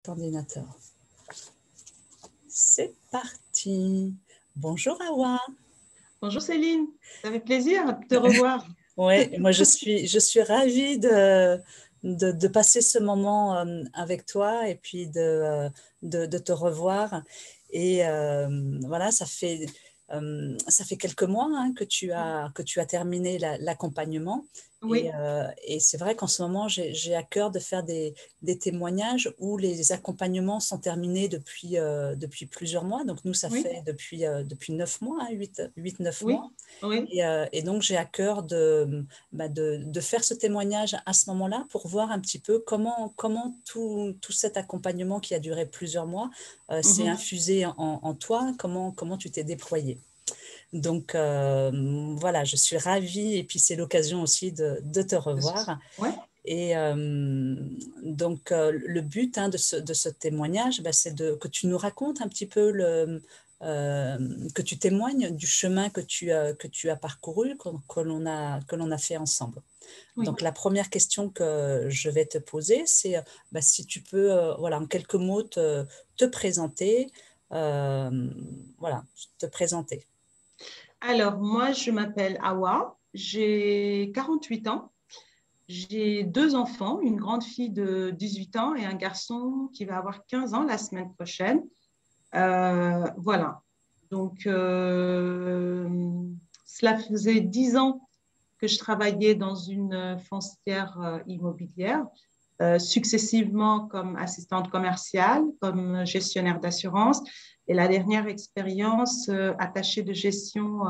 Ordinateur. C'est parti. Bonjour Awa. Bonjour Céline, ça fait plaisir de te revoir. Ouais, moi je suis ravie de passer ce moment avec toi et puis de te revoir. Et voilà, ça fait quelques mois que tu as terminé l'accompagnement. Oui, Et c'est vrai qu'en ce moment, j'ai à cœur de faire des témoignages où les accompagnements sont terminés depuis plusieurs mois. Donc nous, ça oui, fait depuis 9 mois, hein, 8-9 mois. oui, oui. Et donc, j'ai à cœur de faire ce témoignage à ce moment-là pour voir un petit peu comment tout cet accompagnement qui a duré plusieurs mois s'est Mhm. infusé en toi, comment tu t'es déployé. Donc, voilà, je suis ravie et puis c'est l'occasion aussi de te revoir. Ouais. Et donc, le but de ce témoignage, c'est que tu nous racontes un petit peu que tu témoignes du chemin que tu as parcouru, que l'on a fait ensemble. Oui. Donc, la première question que je vais te poser, c'est si tu peux, voilà, en quelques mots, te présenter. Voilà, te présenter. Alors, moi, je m'appelle Awa, j'ai 48 ans, j'ai deux enfants, une grande fille de 18 ans et un garçon qui va avoir 15 ans la semaine prochaine. Voilà. Donc, cela faisait 10 ans que je travaillais dans une foncière immobilière, successivement comme assistante commerciale, comme gestionnaire d'assurance, et la dernière expérience attachée de gestion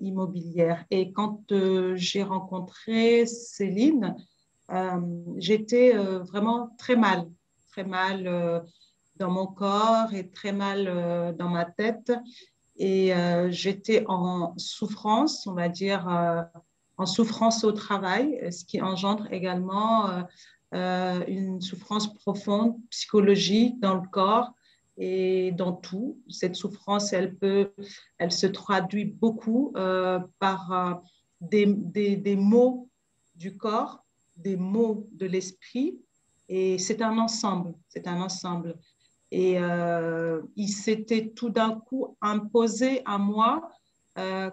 immobilière. Et quand j'ai rencontré Céline, j'étais vraiment très mal dans mon corps et très mal dans ma tête. Et j'étais en souffrance, on va dire, en souffrance au travail, ce qui engendre également une souffrance profonde psychologique dans le corps et dans tout. Cette souffrance, elle se traduit beaucoup par des maux du corps, des maux de l'esprit, et c'est un ensemble, c'est un ensemble. Et il s'était tout d'un coup imposé à moi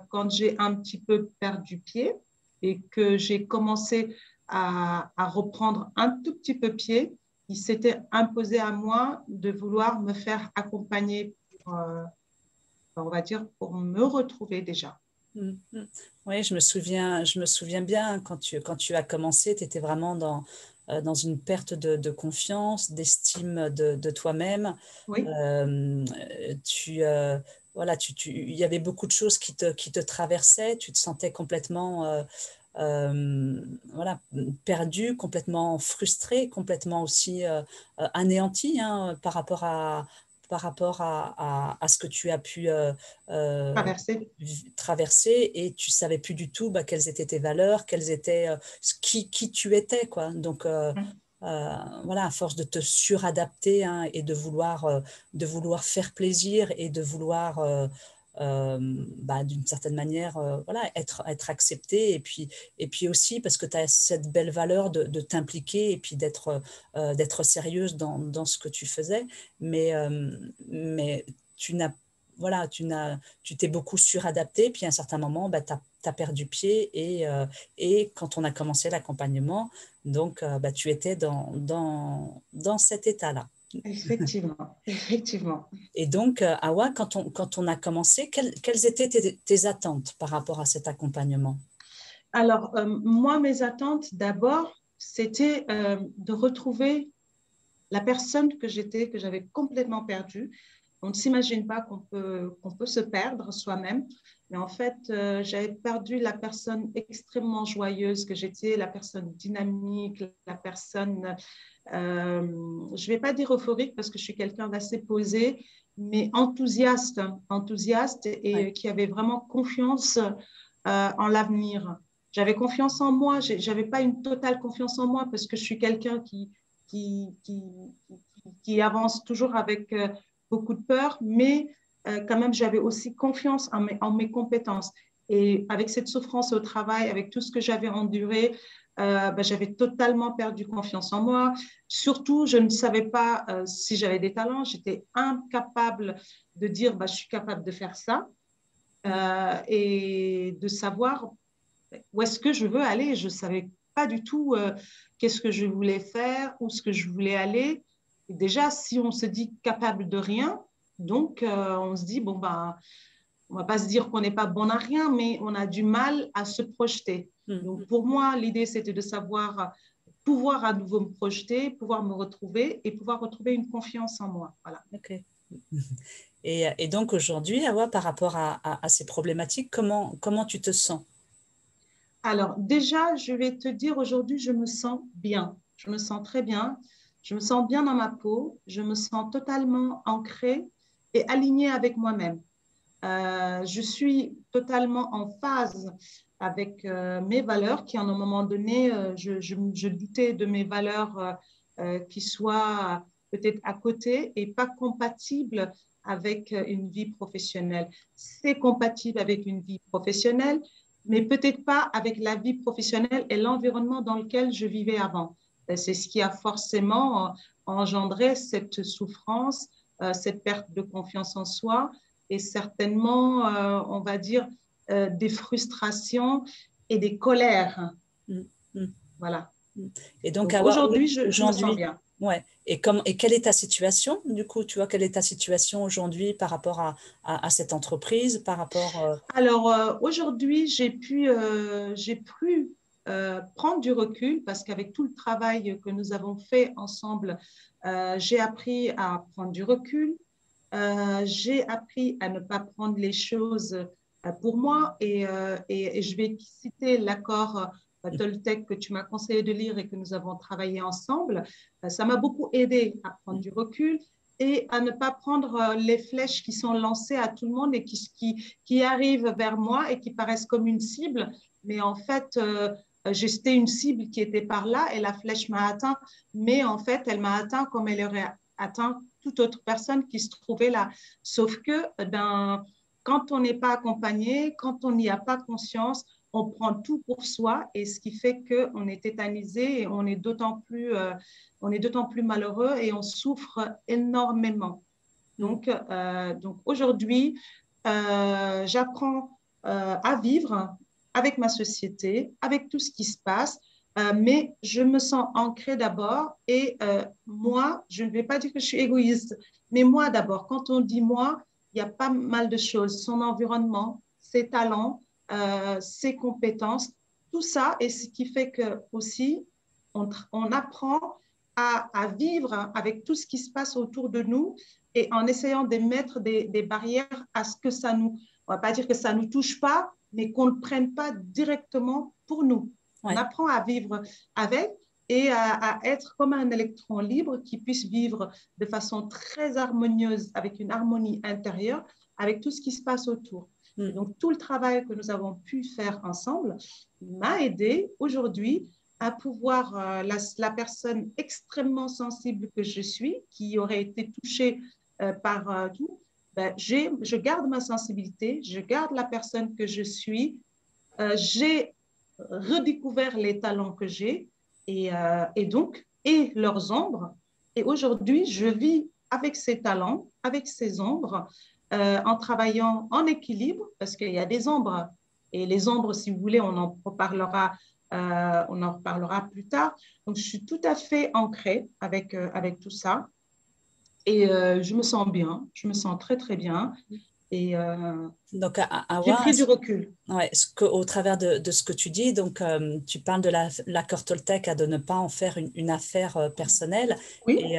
quand j'ai un petit peu perdu pied et que j'ai commencé à reprendre un tout petit peu pied. Il s'était imposé à moi de vouloir me faire accompagner pour, on va dire, pour me retrouver déjà. Mhm. Oui, je me souviens bien quand tu as commencé, tu étais vraiment dans une perte de confiance, d'estime de toi-même. Oui, Euh, tu, voilà, il y avait beaucoup de choses qui te traversaient, tu te sentais complètement voilà, perdu, complètement frustré, complètement aussi anéanti hein, par rapport à ce que tu as pu euh, traversée. traverser et tu savais plus du tout quelles étaient tes valeurs, quelles étaient qui tu étais quoi. Donc voilà, à force de te suradapter hein, et de vouloir faire plaisir et de vouloir d'une certaine manière voilà, être accepté et puis aussi parce que tu as cette belle valeur de t'impliquer et puis d'être sérieuse dans ce que tu faisais, mais tu n'as voilà, tu t'es beaucoup suradapté, puis à un certain moment, tu as perdu pied et quand on a commencé l'accompagnement, donc tu étais dans cet état-là. Effectivement, effectivement. Et donc, Awa, quand on a commencé, quelles étaient tes attentes par rapport à cet accompagnement? Alors, moi, mes attentes, d'abord, c'était de retrouver la personne que j'étais, que j'avais complètement perdue. On ne s'imagine pas qu'on peut se perdre soi-même. Mais en fait, j'avais perdu la personne extrêmement joyeuse que j'étais, la personne dynamique, la personne, je ne vais pas dire euphorique parce que je suis quelqu'un d'assez posé, mais enthousiaste, enthousiaste et Ouais. qui avait vraiment confiance en l'avenir. J'avais confiance en moi, je n'avais pas une totale confiance en moi parce que je suis quelqu'un qui, qui, qui avance toujours avec beaucoup de peur, mais quand même, j'avais aussi confiance en mes compétences. Et avec cette souffrance au travail, avec tout ce que j'avais enduré, j'avais totalement perdu confiance en moi. Surtout, je ne savais pas si j'avais des talents. J'étais incapable de dire, je suis capable de faire ça et de savoir où est-ce que je veux aller. Je ne savais pas du tout qu'est-ce que je voulais faire, où est-ce que je voulais aller. Et déjà, si on se dit capable de rien, donc on se dit, on ne va pas se dire qu'on n'est pas bon à rien, mais on a du mal à se projeter. Donc, pour moi, l'idée, c'était de savoir pouvoir à nouveau me projeter, pouvoir me retrouver et pouvoir retrouver une confiance en moi. Voilà. Ok. Et donc aujourd'hui, Awa, par rapport à ces problématiques, comment tu te sens? Alors, déjà, je vais te dire aujourd'hui, je me sens bien. Je me sens très bien. Je me sens bien dans ma peau. Je me sens totalement ancrée et alignée avec moi-même. Je suis totalement en phase avec mes valeurs qui, à un moment donné, je doutais de mes valeurs qui soient peut-être à côté et pas compatibles avec une vie professionnelle. C'est compatible avec une vie professionnelle, mais peut-être pas avec la vie professionnelle et l'environnement dans lequel je vivais avant. C'est ce qui a forcément engendré cette souffrance, cette perte de confiance en soi et certainement, on va dire, des frustrations et des colères. Mm, mm. Voilà. Et donc, Donc aujourd'hui, je me sens aujourd'hui, bien. ouais. Et quelle est ta situation, du coup, tu vois, quelle est ta situation aujourd'hui par rapport à cette entreprise, par rapport… Alors aujourd'hui, j'ai pu prendre du recul parce qu'avec tout le travail que nous avons fait ensemble, j'ai appris à prendre du recul. J'ai appris à ne pas prendre les choses pour moi et je vais citer l'accord Toltec que tu m'as conseillé de lire et que nous avons travaillé ensemble. Ça m'a beaucoup aidé à prendre du recul et à ne pas prendre les flèches qui sont lancées à tout le monde et qui arrivent vers moi et qui paraissent comme une cible. Mais en fait, j'étais une cible qui était par là et la flèche m'a atteint. Mais en fait, elle m'a atteint comme elle aurait atteint toute autre personne qui se trouvait là. Sauf que quand on n'est pas accompagné, quand on n'y a pas conscience, on prend tout pour soi et ce qui fait qu'on est tétanisé et on est d'autant plus malheureux et on souffre énormément. Donc aujourd'hui, j'apprends à vivre avec ma société, avec tout ce qui se passe, mais je me sens ancrée d'abord et moi, je ne vais pas dire que je suis égoïste, mais moi d'abord, quand on dit moi, il y a pas mal de choses, son environnement, ses talents, ses compétences, tout ça, et ce qui fait que aussi, on apprend à vivre avec tout ce qui se passe autour de nous et en essayant de mettre des barrières à ce que ça nous, on ne va pas dire que ça ne nous touche pas, mais qu'on ne le prenne pas directement pour nous. On Ouais. apprend à vivre avec et à être comme un électron libre qui puisse vivre de façon très harmonieuse, avec une harmonie intérieure, avec tout ce qui se passe autour. Et donc, tout le travail que nous avons pu faire ensemble m'a aidé aujourd'hui à pouvoir, la personne extrêmement sensible que je suis, qui aurait été touchée par tout, je garde ma sensibilité, je garde la personne que je suis, j'ai redécouvert les talents que j'ai et leurs ombres. Et aujourd'hui, je vis avec ces talents, avec ces ombres, en travaillant en équilibre, parce qu'il y a des ombres. Et les ombres, si vous voulez, on en reparlera plus tard. Donc, je suis tout à fait ancrée avec tout ça. Et je me sens bien, je me sens très, très bien. Et Donc, j'ai Awa, pris du recul. ouais, au travers de ce que tu dis, donc tu parles de l'accord Toltec, de ne pas en faire une affaire personnelle. Oui, Et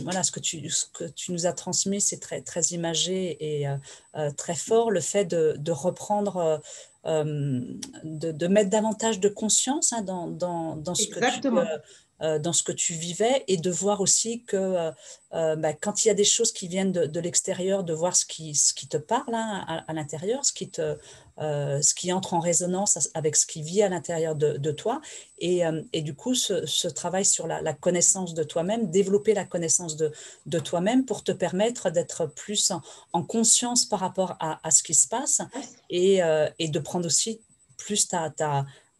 voilà, ce que tu nous as transmis, c'est très, très imagé et très fort, le fait de reprendre, de mettre davantage de conscience hein, dans ce que exactement. dans ce que tu vivais et de voir aussi que quand il y a des choses qui viennent de l'extérieur, de voir ce qui te parle hein, à l'intérieur, ce qui entre en résonance avec ce qui vit à l'intérieur de toi. Et du coup, ce travail sur la connaissance de toi-même, développer la connaissance de toi-même pour te permettre d'être plus en conscience par rapport à ce qui se passe et de prendre aussi plus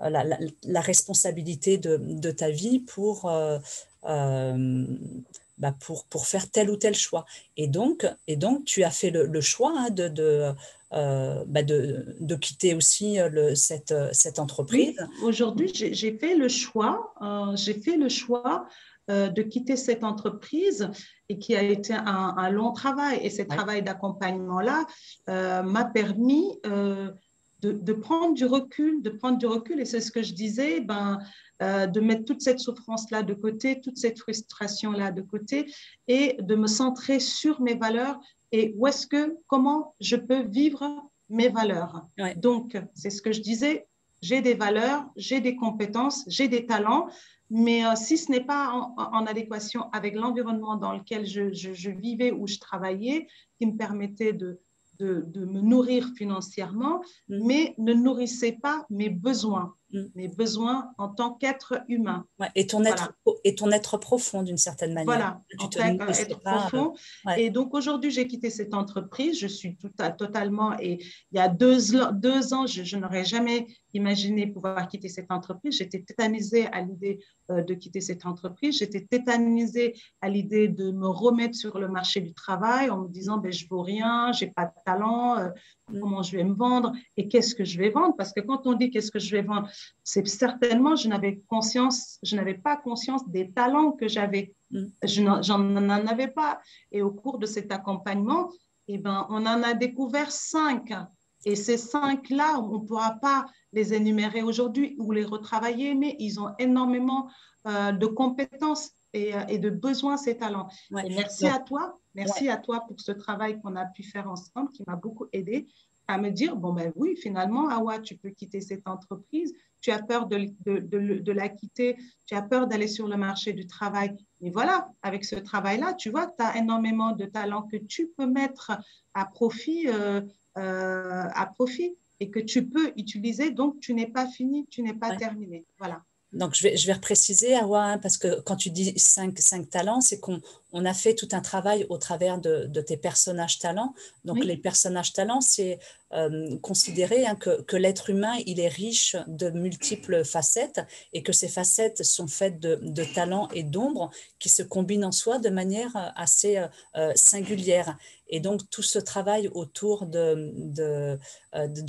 la responsabilité de ta vie pour faire tel ou tel choix. Et donc tu as fait le choix hein, de quitter aussi cette entreprise. Oui, aujourd'hui, j'ai fait le choix, de quitter cette entreprise et qui a été un long travail. Et ce travail d'accompagnement-là m'a permis de prendre du recul, Et c'est ce que je disais, de mettre toute cette souffrance-là de côté, toute cette frustration-là de côté et de me centrer sur mes valeurs et comment je peux vivre mes valeurs. Ouais. Donc, c'est ce que je disais, j'ai des valeurs, j'ai des compétences, j'ai des talents, mais si ce n'est pas en adéquation avec l'environnement dans lequel je vivais ou je travaillais, qui me permettait de me nourrir financièrement, mais ne nourrissait pas mes besoins en tant qu'être humain. Ouais, et ton être profond d'une certaine manière. Voilà, en tant qu'être profond. Ouais. Et donc aujourd'hui, j'ai quitté cette entreprise. Je suis totalement, et il y a 2 ans, je n'aurais jamais imaginé pouvoir quitter cette entreprise. J'étais tétanisée à l'idée de quitter cette entreprise. J'étais tétanisée à l'idée de me remettre sur le marché du travail en me disant, je ne vaux rien, je n'ai pas de talent, comment je vais me vendre et qu'est-ce que je vais vendre? Parce que quand on dit qu'est-ce que je vais vendre, c'est certainement, je n'avais pas conscience des talents que j'avais. J'en avais pas. Et au cours de cet accompagnement, on en a découvert 5. Et ces 5-là, on ne pourra pas les énumérer aujourd'hui ou les retravailler, mais ils ont énormément de compétences et de besoins, ces talents. Ouais. Et merci à toi pour ce travail qu'on a pu faire ensemble, qui m'a beaucoup aidé à me dire, oui, finalement, Awa, tu peux quitter cette entreprise, tu as peur de la quitter, tu as peur d'aller sur le marché du travail. Mais voilà, avec ce travail-là, tu vois que tu as énormément de talents que tu peux mettre à profit et que tu peux utiliser. Donc, tu n'es pas fini, tu n'es pas terminé. Voilà. Donc, je vais repréciser, Awa, hein, parce que quand tu dis 5 talents, c'est qu'on a fait tout un travail au travers de tes personnages talents. Donc, les personnages talents, c'est considérer hein, que l'être humain, il est riche de multiples facettes et que ces facettes sont faites de talents et d'ombres qui se combinent en soi de manière assez singulière. Et donc, tout ce travail autour de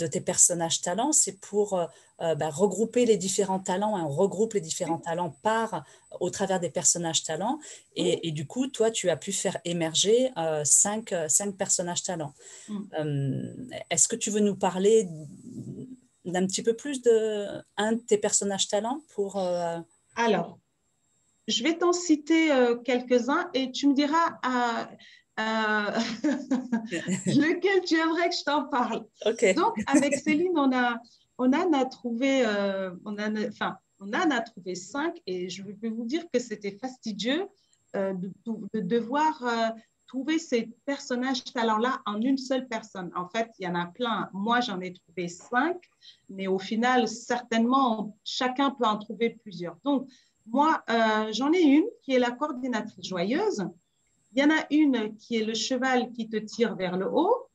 tes personnages talents, c'est pour regrouper les différents talents. Hein, on regroupe les différents talents au travers des personnages talents. Et du coup, toi, tu as pu faire émerger 5 personnages talents. Est-ce que tu veux nous parler d'un petit peu plus d'un de tes personnages talents pour… Alors, je vais t'en citer quelques-uns et tu me diras lequel tu aimerais que je t'en parle. Okay. Donc, avec Céline, on en a trouvé 5 et je vais vous dire que c'était fastidieux de devoir trouver ces personnages talents-là en une seule personne. En fait, il y en a plein. Moi, j'en ai trouvé 5, mais au final, certainement, chacun peut en trouver plusieurs. Donc, moi, j'en ai une qui est la coordinatrice joyeuse. Il y en a une qui est le cheval qui te tire vers le haut.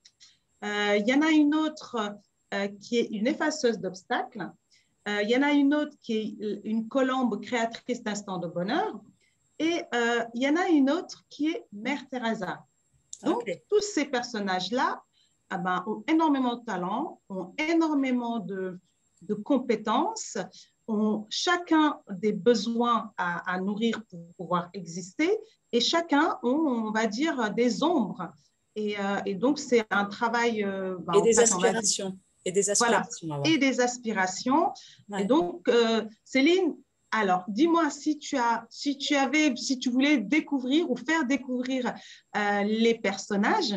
Il y en a une autre qui est une effaceuse d'obstacles. Il y en a une autre qui est une colombe créatrice d'instants de bonheur. Et il y en a une autre qui est Mère Teresa. Donc, tous ces personnages-là ont énormément de talent, ont énormément de compétences, ont chacun des besoins à nourrir pour pouvoir exister et chacun ont, on va dire, des ombres. Et donc, c'est un travail… et des aspirations. Et des aspirations. Voilà, et des aspirations. Ouais. Et donc, Céline, alors, dis-moi si tu voulais découvrir ou faire découvrir les personnages,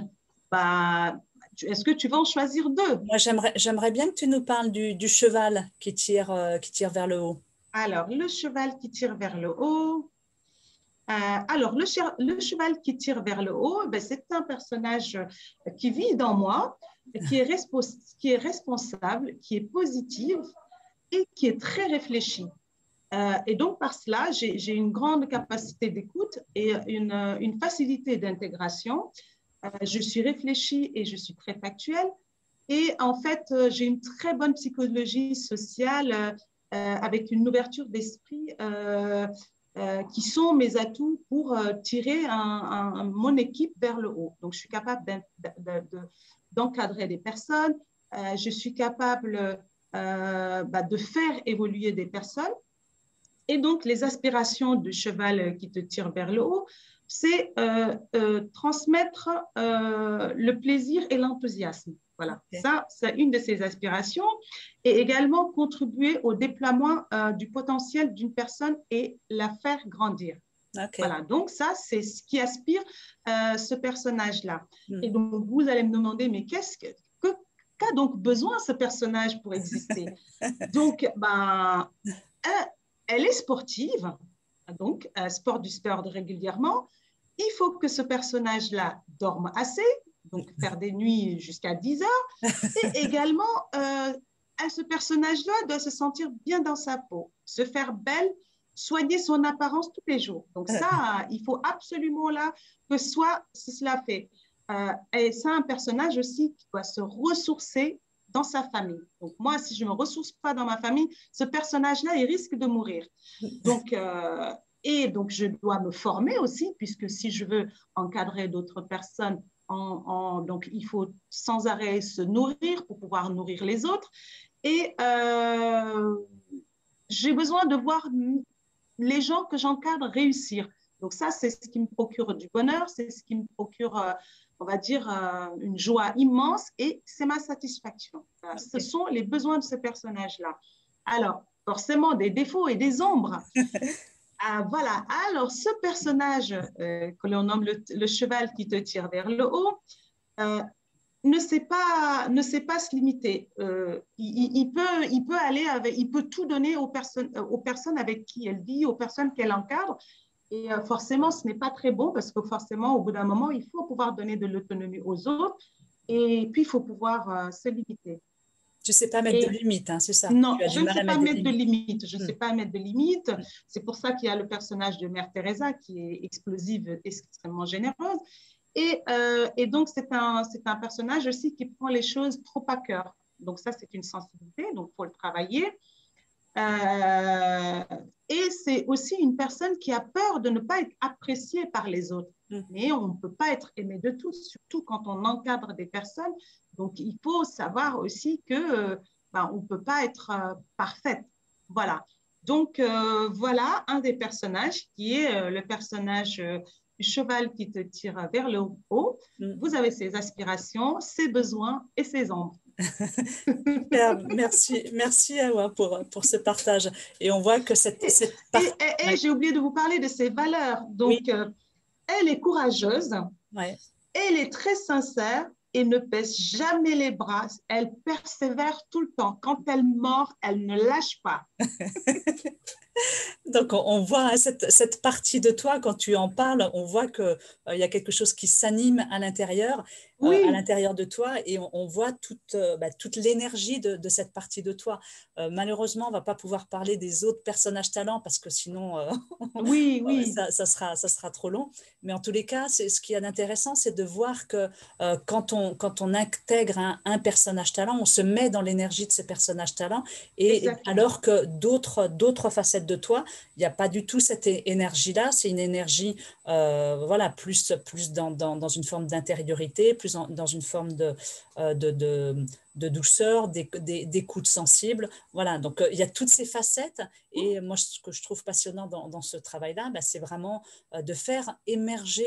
est-ce que tu vas en choisir 2? Moi, j'aimerais bien que tu nous parles du cheval qui tire vers le haut. Alors, le cheval qui tire vers le haut. Alors, le cheval qui tire vers le haut, c'est un personnage qui vit dans moi, qui est responsable, qui est positif et qui est très réfléchi. Et donc, par cela, j'ai une grande capacité d'écoute et une facilité d'intégration. Je suis réfléchie et je suis très factuelle. Et en fait, j'ai une très bonne psychologie sociale avec une ouverture d'esprit qui sont mes atouts pour tirer mon équipe vers le haut. Donc, je suis capable d'encadrer des personnes, je suis capable de faire évoluer des personnes. Et donc, les aspirations du cheval qui te tire vers le haut, c'est transmettre le plaisir et l'enthousiasme. Voilà, okay. Ça, c'est une de ses aspirations. Et également contribuer au déploiement du potentiel d'une personne et la faire grandir. Okay. Voilà, donc ça, c'est ce qui aspire ce personnage-là. Et donc, vous allez me demander, mais qu'a donc besoin ce personnage pour exister? Donc, elle est sportive, donc sport du sport régulièrement. Il faut que ce personnage-là dorme assez, donc faire des nuits jusqu'à 10 heures. Et également, ce personnage-là doit se sentir bien dans sa peau, se faire belle, soigner son apparence tous les jours. Donc ça, il faut absolument là que cela fait. Et c'est un personnage aussi qui doit se ressourcer dans sa famille. Donc, moi, si je ne me ressource pas dans ma famille, ce personnage-là, il risque de mourir. Donc, donc, je dois me former aussi, puisque si je veux encadrer d'autres personnes, donc, il faut sans arrêt se nourrir pour pouvoir nourrir les autres. Et j'ai besoin de voir les gens que j'encadre réussir. Donc, ça, c'est ce qui me procure du bonheur, c'est ce qui me procure on va dire, une joie immense et c'est ma satisfaction. Okay. Ce sont les besoins de ce personnage-là. Alors, forcément, des défauts et des ombres. Voilà. Alors, ce personnage que l'on nomme le cheval qui te tire vers le haut ne sait pas se limiter. Il peut tout donner aux personnes avec qui elle vit, aux personnes qu'elle encadre. Et forcément, ce n'est pas très bon parce que forcément, au bout d'un moment, il faut pouvoir donner de l'autonomie aux autres et puis il faut pouvoir se limiter. Tu ne sais pas mettre de limites, hein, c'est ça? Non, je ne sais pas mettre de limites. Je ne sais pas mettre de limites. C'est pour ça qu'il y a le personnage de Mère Teresa qui est explosive, extrêmement généreuse. Et donc, c'est un personnage aussi qui prend les choses trop à cœur. Donc, ça, c'est une sensibilité, donc il faut le travailler. Et c'est aussi une personne qui a peur de ne pas être appréciée par les autres. Mais on ne peut pas être aimé de tous, surtout quand on encadre des personnes. Donc, il faut savoir aussi que on ne peut pas être parfaite. Voilà. Donc, voilà un des personnages qui est le personnage du cheval qui te tire vers le haut. Vous avez ses aspirations, ses besoins et ses ombres. Merci Awa pour ce partage. Et on voit que Et j'ai oublié de vous parler de ses valeurs. Donc, oui. Elle est courageuse, ouais. Elle est très sincère et ne baisse jamais les bras. Elle persévère tout le temps. Quand elle mord, elle ne lâche pas. Donc, on voit cette partie de toi, quand tu en parles, on voit qu'il y a quelque chose qui s'anime à l'intérieur, oui. À l'intérieur de toi, et on voit toute l'énergie de cette partie de toi. Malheureusement, on ne va pas pouvoir parler des autres personnages talents, parce que sinon, oui. ça sera trop long. Mais en tous les cas, ce qui est intéressant, c'est de voir que quand on intègre un personnage talent, on se met dans l'énergie de ce personnage talent, et alors que d'autres facettes de toi, il n'y a pas du tout cette énergie-là, c'est une énergie voilà, plus dans une forme d'intériorité, plus dans une forme de douceur, d'écoute sensible. Voilà, donc il y a toutes ces facettes, et moi, ce que je trouve passionnant dans ce travail-là, c'est vraiment de faire émerger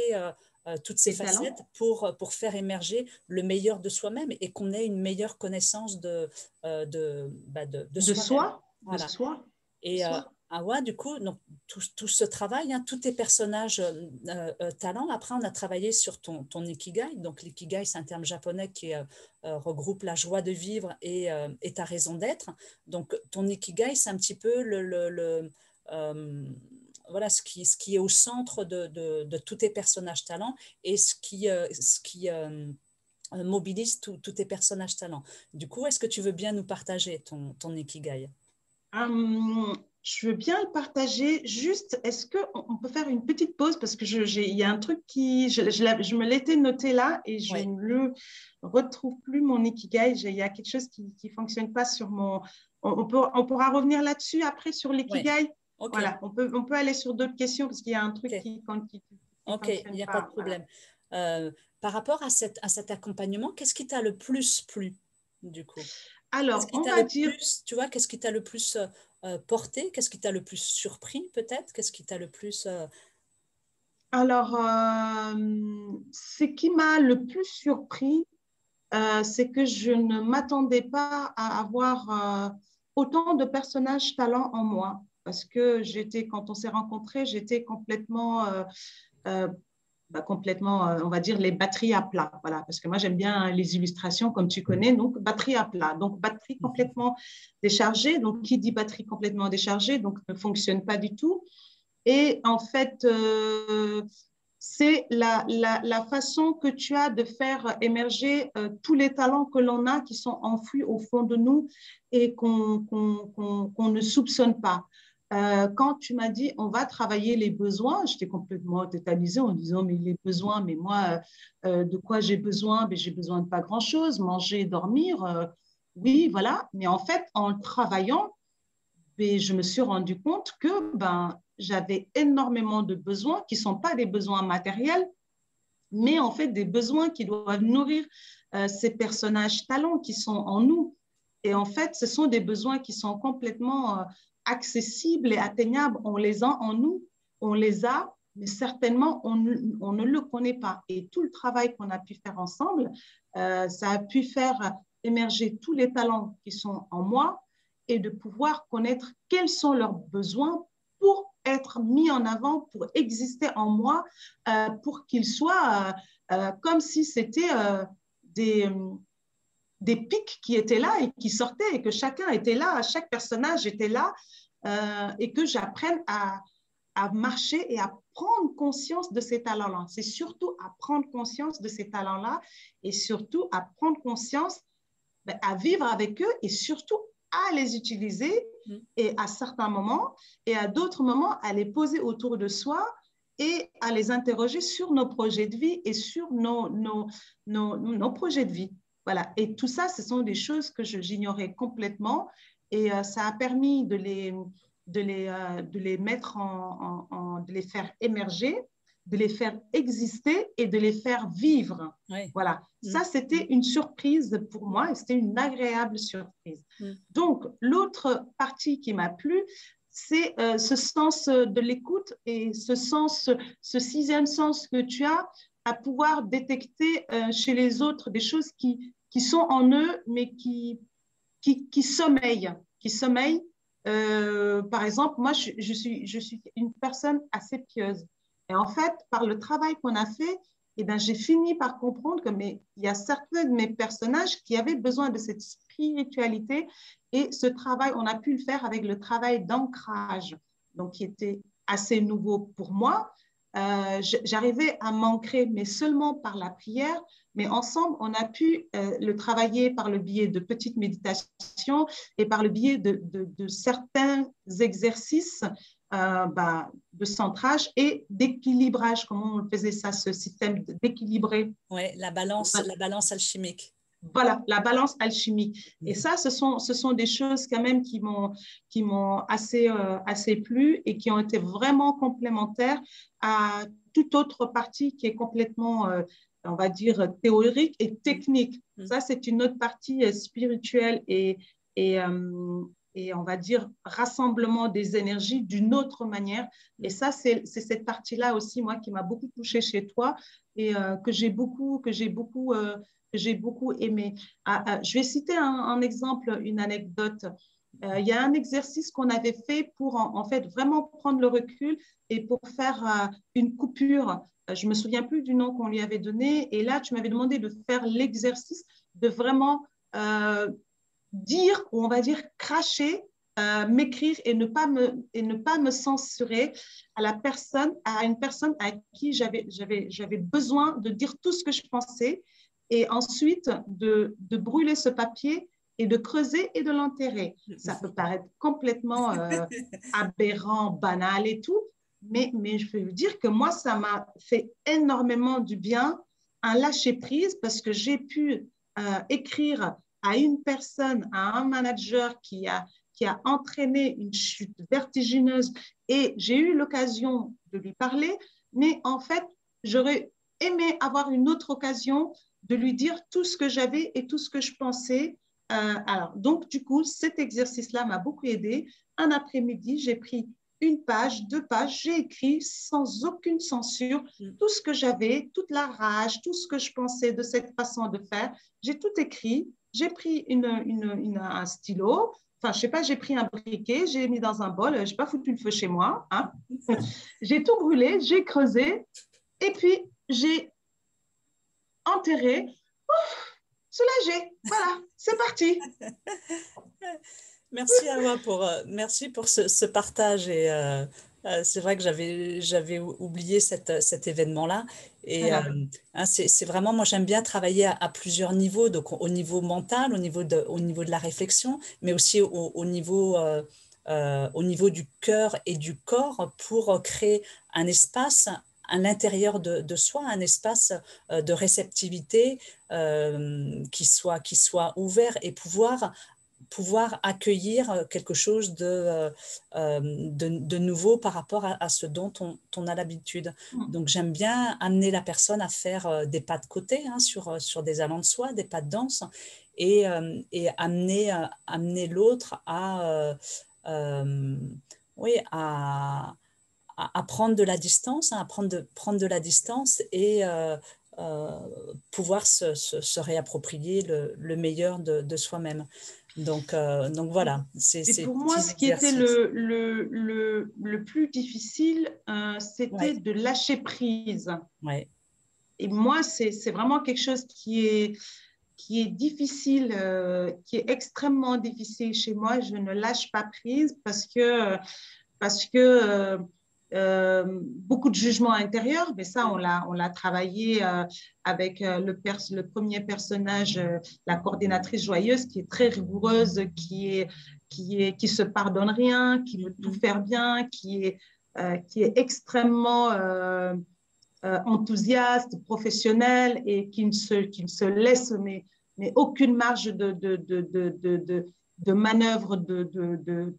toutes ces facettes pour faire émerger le meilleur de soi-même et qu'on ait une meilleure connaissance de soi. Voilà. De soi. Et Awa, du coup, donc, tout ce travail, tous tes personnages talents, après, on a travaillé sur ton ikigai. Donc, l'ikigai, c'est un terme japonais qui regroupe la joie de vivre et ta raison d'être. Donc, ton ikigai, c'est un petit peu voilà, ce qui est au centre de tous tes personnages talents et ce qui mobilise tous tes personnages talents. Du coup, est-ce que tu veux bien nous partager ton ikigai? Je veux bien le partager. Juste, est-ce qu'on peut faire une petite pause parce que il y a un truc qui, je me l'étais noté là et je ne le retrouve plus, mon ikigai. Il y a quelque chose qui ne fonctionne pas sur mon on pourra revenir là-dessus après sur Ouais. l'ikigai. Ok. Voilà, on peut aller sur d'autres questions parce qu'il y a un truc Ok. qui Ok, il fonctionne n'y a pas de pas. Voilà. problème. Par rapport à cet accompagnement, qu'est-ce qui t'a le plus plu, du coup? Qu'est-ce Alors, qui on t'a va le dire, plus, tu vois, qu'est-ce qui t'a le plus porté? Qu'est-ce qui t'a le plus surpris, peut-être? Qu'est-ce qui t'a le plus... alors, ce qui m'a le plus surpris, c'est que je ne m'attendais pas à avoir autant de personnages talents en moi. Parce que quand on s'est rencontrés, j'étais euh, complètement, on va dire, les batteries à plat. Voilà, parce que moi, j'aime bien les illustrations, comme tu connais, donc batterie à plat. Donc, batterie complètement déchargée. Donc, qui dit batterie complètement déchargée, donc ne fonctionne pas du tout. Et en fait, c'est la façon que tu as de faire émerger tous les talents que l'on a qui sont enfouis au fond de nous et qu'on ne soupçonne pas. Quand tu m'as dit on va travailler les besoins, j'étais complètement tétanisée en disant mais les besoins, mais moi, de quoi j'ai besoin? Ben, j'ai besoin de pas grand-chose, manger, dormir, oui, voilà. Mais en fait, en travaillant, et je me suis rendu compte que j'avais énormément de besoins qui ne sont pas des besoins matériels, mais en fait des besoins qui doivent nourrir ces personnages talents qui sont en nous. Et en fait, ce sont des besoins qui sont complètement accessibles et atteignables. On les a en nous, on les a, mais certainement on ne le connaît pas. Et tout le travail qu'on a pu faire ensemble, ça a pu faire émerger tous les talents qui sont en moi et de pouvoir connaître quels sont leurs besoins pour être mis en avant, pour exister en moi, pour qu'ils soient comme si c'était des, des pics qui étaient là et qui sortaient et que chacun était là, chaque personnage était là et que j'apprenne à marcher et à prendre conscience de ces talents-là. C'est surtout à prendre conscience de ces talents-là et surtout à prendre conscience, à vivre avec eux et surtout à les utiliser et à certains moments et à d'autres moments à les poser autour de soi et à les interroger sur nos projets de vie et sur nos projets de vie. Voilà. Et tout ça, ce sont des choses que j'ignorais complètement et ça a permis de les mettre de les faire émerger, de les faire exister et de les faire vivre. Ouais. Voilà, ça c'était une surprise pour moi et c'était une agréable surprise. Donc, l'autre partie qui m'a plu, c'est ce sens de l'écoute et ce sixième sens que tu as à pouvoir détecter chez les autres des choses qui sont en eux, mais qui sommeillent. Par exemple, moi, je suis une personne assez pieuse. Et en fait, par le travail qu'on a fait, eh ben, j'ai fini par comprendre il y a certains de mes personnages qui avaient besoin de cette spiritualité et ce travail, on a pu le faire avec le travail d'ancrage, donc qui était assez nouveau pour moi. J'arrivais à m'ancrer, mais seulement par la prière. Mais ensemble, on a pu le travailler par le biais de petites méditations et par le biais de certains exercices de centrage et d'équilibrage. Comment on faisait ça, ce système d'équilibrer? Ouais, la balance alchimique. Voilà, la balance alchimique. Et ça, ce sont des choses quand même qui m'ont assez plu et qui ont été vraiment complémentaires à toute autre partie qui est complètement, on va dire, théorique et technique. Ça, c'est une autre partie spirituelle et on va dire rassemblement des énergies d'une autre manière. Et ça, c'est cette partie-là aussi, moi, qui m'a beaucoup touchée chez toi et que j'ai beaucoup aimé. Je vais citer un exemple, une anecdote. Il y a un exercice qu'on avait fait pour en fait vraiment prendre le recul et pour faire une coupure. Je ne me souviens plus du nom qu'on lui avait donné. Et là, tu m'avais demandé de faire l'exercice de vraiment dire, ou on va dire cracher, m'écrire et ne pas me censurer à une personne à qui j'avais besoin de dire tout ce que je pensais et ensuite de brûler ce papier et de creuser et de l'enterrer. Ça peut paraître complètement aberrant, banal et tout, mais je peux vous dire que moi, ça m'a fait énormément du bien, un lâcher-prise parce que j'ai pu écrire à une personne, à un manager qui a entraîné une chute vertigineuse et j'ai eu l'occasion de lui parler, mais en fait, j'aurais aimé avoir une autre occasion de lui dire tout ce que j'avais et tout ce que je pensais. Alors, donc, du coup, cet exercice-là m'a beaucoup aidé. Un après-midi, j'ai pris une page, 2 pages, j'ai écrit sans aucune censure tout ce que j'avais, toute la rage, tout ce que je pensais de cette façon de faire. J'ai tout écrit. J'ai pris un stylo, enfin, je sais pas, j'ai pris un briquet, j'ai mis dans un bol, je n'ai pas foutu le feu chez moi. Hein. J'ai tout brûlé, j'ai creusé et puis j'ai enterré. Ouf, soulagé. Voilà, c'est parti. Merci Awa merci pour ce partage et c'est vrai que j'avais oublié cet événement-là et Voilà. hein, c'est vraiment moi j'aime bien travailler à plusieurs niveaux donc au niveau mental au niveau de la réflexion mais aussi au niveau du cœur et du corps pour créer un espace à l'intérieur de soi, un espace de réceptivité qui soit ouvert et pouvoir accueillir quelque chose de nouveau par rapport à ce dont on a l'habitude. Donc j'aime bien amener la personne à faire des pas de côté hein, sur des allants de soi, des pas de danse, et amener l'autre euh, oui, à prendre de la distance, hein, prendre de la distance et euh, pouvoir se réapproprier le meilleur de soi-même. Donc voilà, c'est Et ces pour moi, petits ce qui était exercices. le plus difficile, c'était Ouais, de lâcher prise. ouais. Et moi, c'est vraiment quelque chose qui est difficile, qui est extrêmement difficile chez moi. Je ne lâche pas prise parce que beaucoup de jugements intérieurs, mais ça, on l'a travaillé avec le premier personnage, la coordinatrice joyeuse, qui est très rigoureuse, qui se pardonne rien, qui veut tout faire bien, qui est extrêmement enthousiaste, professionnel et qui ne se laisse mais aucune marge de manœuvre,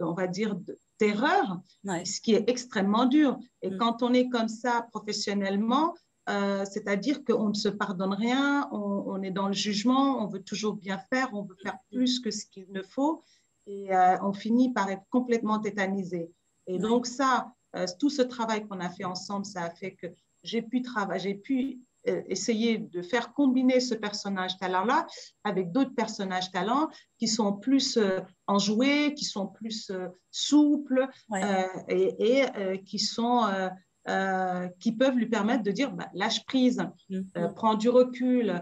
on va dire, d'erreur, Ouais. ce qui est extrêmement dur. Et Mm, quand on est comme ça professionnellement, c'est-à-dire qu'on ne se pardonne rien, on est dans le jugement, on veut toujours bien faire, on veut faire mm, plus que ce qu'il ne faut, et on finit par être complètement tétanisé. Et ouais. donc ça, tout ce travail qu'on a fait ensemble, ça a fait que j'ai pu essayer de faire combiner ce personnage talent-là avec d'autres personnages talents qui sont plus enjoués, qui sont plus souples Ouais. qui peuvent lui permettre de dire bah, lâche prise, Mm, mm, prends du recul,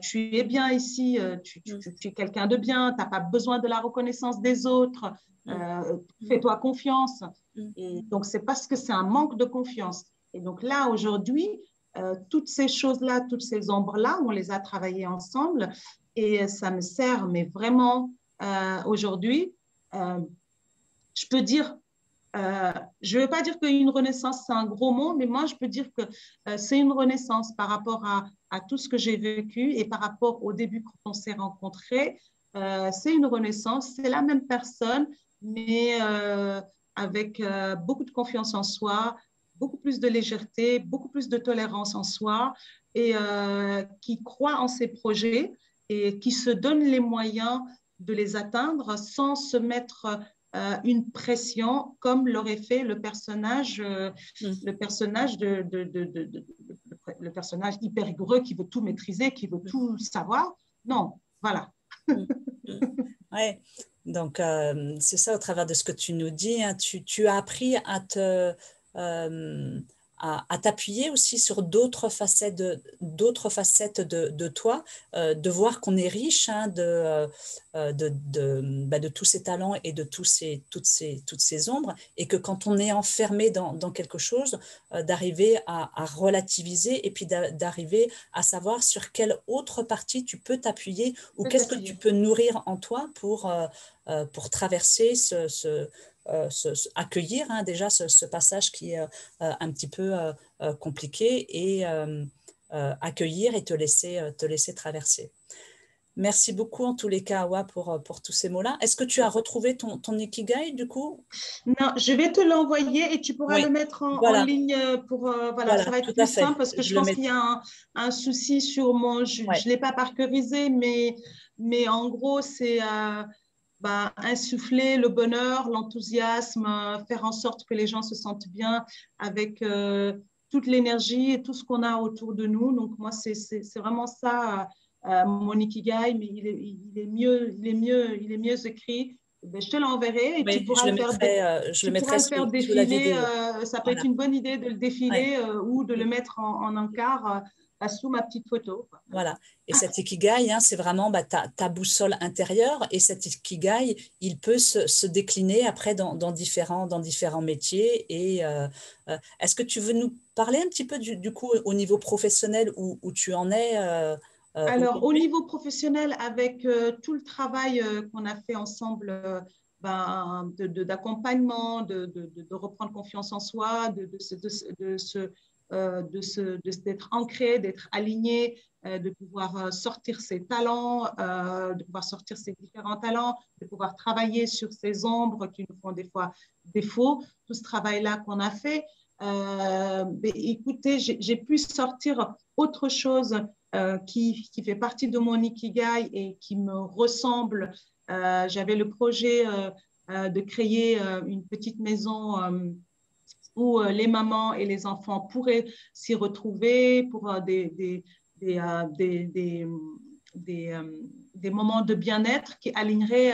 tu es bien ici, mm, tu es quelqu'un de bien, tu n'as pas besoin de la reconnaissance des autres, mm, mm, fais-toi confiance. mm, Et donc, c'est parce que c'est un manque de confiance. Et donc là, aujourd'hui, toutes ces choses-là, toutes ces ombres-là, on les a travaillées ensemble et ça me sert, mais vraiment, aujourd'hui, euh, je peux dire, je ne veux pas dire qu'une renaissance, c'est un gros mot, mais moi, je peux dire que c'est une renaissance par rapport à tout ce que j'ai vécu et par rapport au début quand on s'est rencontrés. C'est une renaissance, c'est la même personne, mais avec beaucoup de confiance en soi, beaucoup plus de légèreté, beaucoup plus de tolérance en soi et qui croit en ses projets et qui se donne les moyens de les atteindre sans se mettre une pression comme l'aurait fait mm, le personnage le personnage hyper rigoureux qui veut tout maîtriser, qui veut mm, tout savoir. Non, voilà. mm, mm. Ouais. Donc, c'est ça au travers de ce que tu nous dis, hein, tu as appris euh, à t'appuyer aussi sur d'autres facettes de toi, de voir qu'on est riche hein, de tous ces talents et de toutes ces ombres, et que quand on est enfermé dans quelque chose, d'arriver à relativiser et puis d'arriver à savoir sur quelle autre partie tu peux t'appuyer ou Peut qu'est-ce que tu t'appuyer. peux nourrir en toi pour traverser accueillir hein, déjà ce passage qui est un petit peu compliqué et accueillir et te laisser traverser. Merci beaucoup en tous les cas, Awa, pour tous ces mots-là. Est-ce que tu as retrouvé ton Ikigai du coup? Non, je vais te l'envoyer et tu pourras Oui, le mettre en voilà, ligne pour, voilà, ça voilà, va être tout à plus fait. simple parce que je Je le pense mets. qu'il y a un souci sur je Ouais. ne l'ai pas parcourisé, mais en gros, c'est insuffler le bonheur, l'enthousiasme, faire en sorte que les gens se sentent bien avec toute l'énergie et tout ce qu'on a autour de nous. Donc, moi, c'est vraiment ça, mon Ikigai, mais il est mieux écrit. Ben, je te l'enverrai et Oui, je le tu pourras mettrai le faire sous la défiler. vidéo. Ça peut être Voilà. une bonne idée de le Ouais. défiler ou de le mettre en encart sous ma petite photo. Voilà. Voilà. Et cet ikigai, hein, c'est vraiment ta boussole intérieure. Et cet ikigai, il peut se décliner après dans différents métiers. Et est-ce que tu veux nous parler un petit peu du coup au niveau professionnel où tu en es Alors, au aujourd'hui? niveau professionnel, avec tout le travail qu'on a fait ensemble, d'accompagnement, de reprendre confiance en soi, d'être ancré, d'être aligné, de pouvoir sortir ses talents, de pouvoir sortir ses différents talents, de pouvoir travailler sur ses ombres qui nous font des fois défaut. Tout ce travail-là qu'on a fait, écoutez, j'ai pu sortir autre chose qui fait partie de mon Ikigai et qui me ressemble. J'avais le projet de créer une petite maison où les mamans et les enfants pourraient s'y retrouver pour des, euh, des, des, des, euh, des moments de bien-être qui aligneraient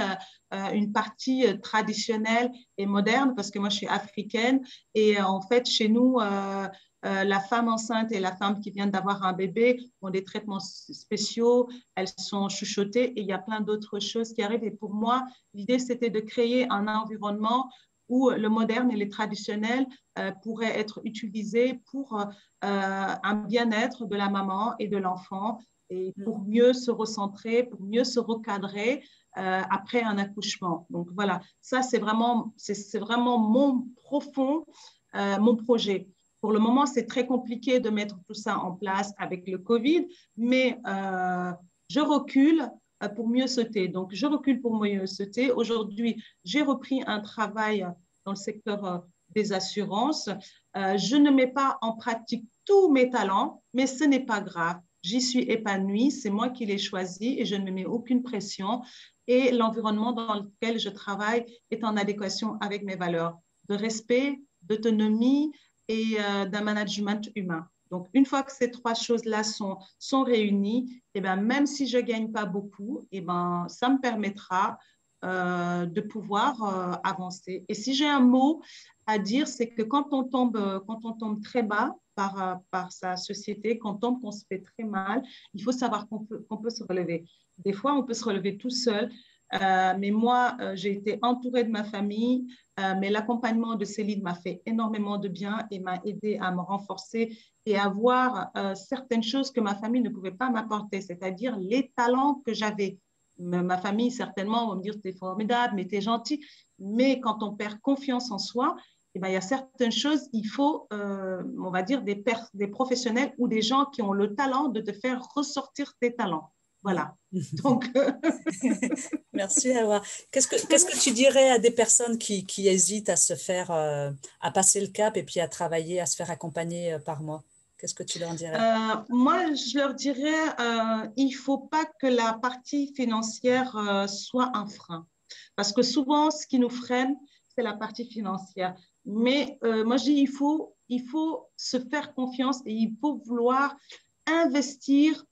une partie traditionnelle et moderne, parce que moi, je suis africaine et en fait, chez nous, la femme enceinte et la femme qui vient d'avoir un bébé ont des traitements spéciaux, elles sont chuchotées et il y a plein d'autres choses qui arrivent. Et pour moi, l'idée, c'était de créer un environnement où le moderne et le traditionnel pourraient être utilisés pour un bien-être de la maman et de l'enfant et pour mieux se recentrer, pour mieux se recadrer après un accouchement. Donc voilà, ça c'est vraiment mon projet. Pour le moment, c'est très compliqué de mettre tout ça en place avec le Covid, mais je recule pour mieux sauter. Donc, je recule pour mieux sauter. Aujourd'hui, j'ai repris un travail dans le secteur des assurances. Je ne mets pas en pratique tous mes talents, mais ce n'est pas grave. J'y suis épanouie, c'est moi qui l'ai choisi et je ne me mets aucune pression. Et l'environnement dans lequel je travaille est en adéquation avec mes valeurs de respect, d'autonomie et d'un management humain. Donc, une fois que ces trois choses-là sont réunies, et ben, même si je ne gagne pas beaucoup, et ben, ça me permettra de pouvoir avancer. Et si j'ai un mot à dire, c'est que quand on tombe très bas par sa société, quand on tombe, qu'on se fait très mal, il faut savoir qu'on peut se relever. Des fois, on peut se relever tout seul. Mais moi, j'ai été entourée de ma famille, mais l'accompagnement de Céline m'a fait énormément de bien et m'a aidé à me renforcer et à voir certaines choses que ma famille ne pouvait pas m'apporter, c'est-à-dire les talents que j'avais. Ma famille, certainement, va me dire, t'es formidable, mais t'es gentil. Mais quand on perd confiance en soi, eh ben, il y a certaines choses, il faut, on va dire, des professionnels ou des gens qui ont le talent de te faire ressortir tes talents. Voilà. Donc, Merci, Awa. Qu'est-ce que tu dirais à des personnes qui hésitent à se faire, à passer le cap et puis à travailler, à se faire accompagner par moi? Qu'est-ce que tu leur dirais? moi, je leur dirais, il ne faut pas que la partie financière soit un frein. Parce que souvent, ce qui nous freine, c'est la partie financière. Mais moi, je dis, il faut se faire confiance et il faut vouloir investir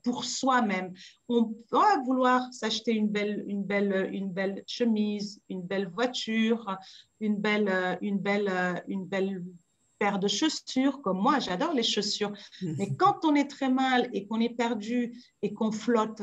pour soi-même. On peut vouloir s'acheter une belle chemise, une belle voiture, une belle paire de chaussures, comme moi, j'adore les chaussures. Mais quand on est très mal et qu'on est perdu et qu'on flotte,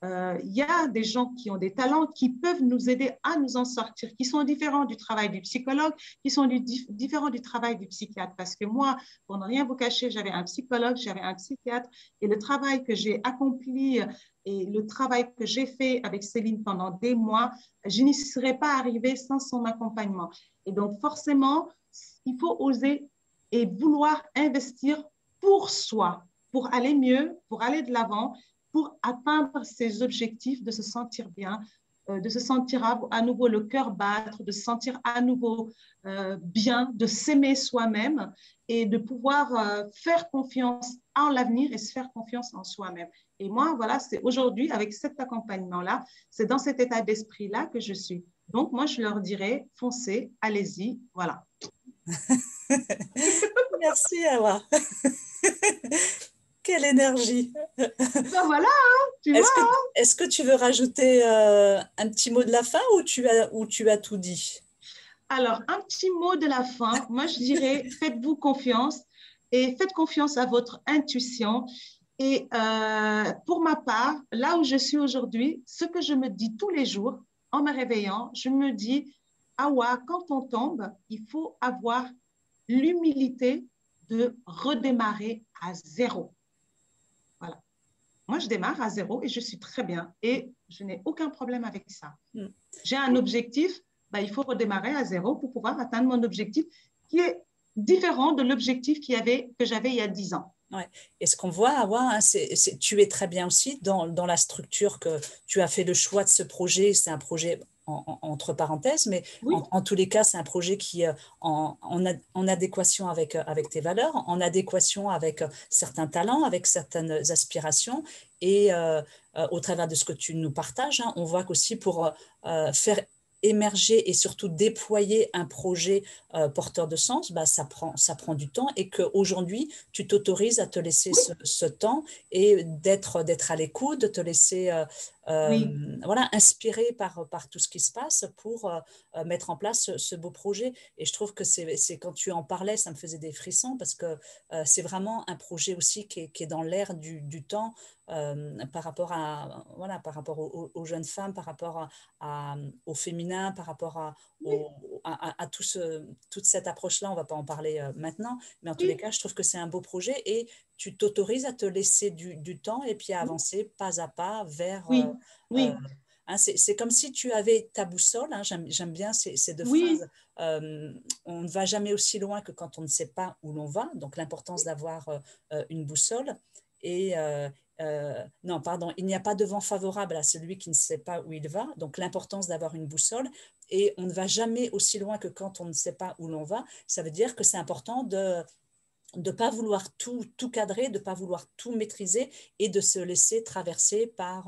il y a des gens qui ont des talents qui peuvent nous aider à nous en sortir, qui sont différents du travail du psychologue, qui sont différents du travail du psychiatre. Parce que moi, pour ne rien vous cacher, j'avais un psychologue, j'avais un psychiatre, et le travail que j'ai accompli et le travail que j'ai fait avec Céline pendant des mois, je n'y serais pas arrivée sans son accompagnement. Et donc, forcément, il faut oser et vouloir investir pour soi, pour aller mieux, pour aller de l'avant pour atteindre ses objectifs, de se sentir bien, de se sentir à nouveau le cœur battre, de se sentir à nouveau bien, de s'aimer soi-même et de pouvoir faire confiance en l'avenir et se faire confiance en soi-même. Et moi, voilà, c'est aujourd'hui, avec cet accompagnement-là, c'est dans cet état d'esprit-là que je suis. Donc, moi, je leur dirais, foncez, allez-y, voilà. Merci, Awa. Quelle énergie. Ben voilà, hein, tu vois. Est-ce que tu veux rajouter un petit mot de la fin ou tu as tout dit? Alors, un petit mot de la fin. Moi, je dirais, faites-vous confiance et faites confiance à votre intuition. Et pour ma part, là où je suis aujourd'hui, ce que je me dis tous les jours en me réveillant, je me dis, Awa, quand on tombe, il faut avoir l'humilité de redémarrer à zéro. Voilà. Moi, je démarre à zéro et je suis très bien et je n'ai aucun problème avec ça. J'ai un objectif, ben, il faut redémarrer à zéro pour pouvoir atteindre mon objectif qui est différent de l'objectif que j'avais il y a 10 ans. Ouais. Et ce qu'on voit, Awa, hein, tu es très bien aussi dans la structure que tu as fait le choix de ce projet. C'est un projet entre parenthèses, mais Oui, en tous les cas, c'est un projet qui est en adéquation avec tes valeurs, en adéquation avec certains talents, avec certaines aspirations. Et au travers de ce que tu nous partages, hein, on voit qu'aussi pour faire émerger et surtout déployer un projet porteur de sens, bah, ça prend du temps et qu'aujourd'hui, tu t'autorises à te laisser oui, ce temps et d'être à l'écoute, de te laisser oui, voilà, inspiré par tout ce qui se passe pour mettre en place ce beau projet. Et je trouve que c'est quand tu en parlais, ça me faisait des frissons parce que c'est vraiment un projet aussi qui est dans l'air du temps par rapport voilà, par rapport aux jeunes femmes, par rapport au féminin, par rapport oui, à toute cette approche-là. On ne va pas en parler maintenant, mais en tous les oui, cas, je trouve que c'est un beau projet et tu t'autorises à te laisser du temps et puis à avancer pas à pas vers... oui, euh, oui, hein, c'est comme si tu avais ta boussole, hein, j'aime bien ces deux oui, phrases. On ne va jamais aussi loin que quand on ne sait pas où l'on va, donc l'importance d'avoir une boussole. Et non, pardon, il n'y a pas de vent favorable à celui qui ne sait pas où il va, donc l'importance d'avoir une boussole. Et on ne va jamais aussi loin que quand on ne sait pas où l'on va. Ça veut dire que c'est important de ne pas vouloir tout cadrer, de ne pas vouloir tout maîtriser et de se laisser traverser par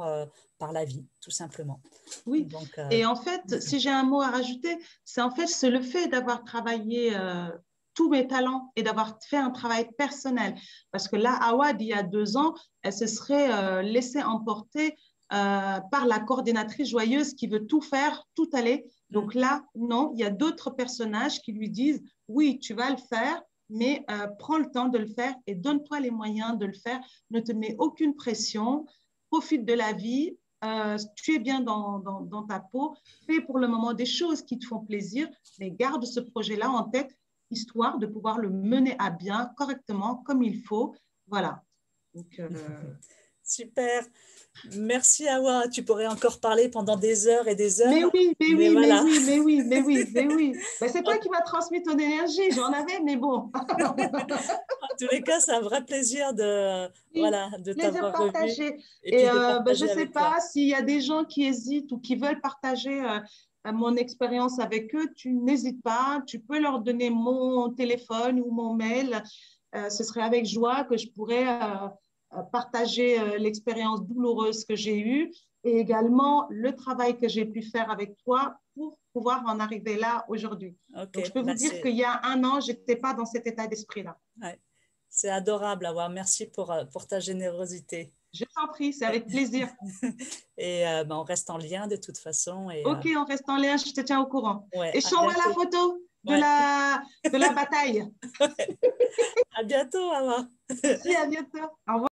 la vie, tout simplement. oui. Donc, Et en fait, si j'ai un mot à rajouter, c'est le fait d'avoir travaillé tous mes talents et d'avoir fait un travail personnel. Parce que là, Awad, il y a 2 ans, elle se serait laissée emporter par la coordinatrice joyeuse qui veut tout faire, tout aller. Donc là, non, il y a d'autres personnages qui lui disent, oui, tu vas le faire, mais prends le temps de le faire et donne-toi les moyens de le faire. Ne te mets aucune pression, profite de la vie, tu es bien dans ta peau, fais pour le moment des choses qui te font plaisir, mais garde ce projet-là en tête, histoire de pouvoir le mener à bien correctement, comme il faut. Voilà. Donc, super. Merci, Awa. Tu pourrais encore parler pendant des heures et des heures, mais oui, mais mais oui, mais voilà. oui, mais oui, mais oui, mais oui. Ben, c'est toi qui m'as transmis ton énergie, j'en avais, mais bon. En tous les cas, c'est un vrai plaisir Oui, voilà, de plaisir t'avoir revu partagé. et Et puis de ben, je partager ne sais avec toi. pas s'il y a des gens qui hésitent ou qui veulent partager mon expérience avec eux, tu n'hésites pas, tu peux leur donner mon téléphone ou mon mail. Ce serait avec joie que je pourrais partager l'expérience douloureuse que j'ai eue et également le travail que j'ai pu faire avec toi pour pouvoir en arriver là aujourd'hui. Ok, Donc, je peux vous bah dire qu'il y a un an, je n'étais pas dans cet état d'esprit-là. ouais, c'est adorable, Awa. Merci pour ta générosité. Je t'en prie, c'est avec plaisir. Et bah, on reste en lien de toute façon. Et Ok, on reste en lien, je te tiens au courant. ouais, Et je à t'envoie la bientôt. photo Ouais, de la bataille. à bientôt, Awa. Merci, à bientôt. Au revoir.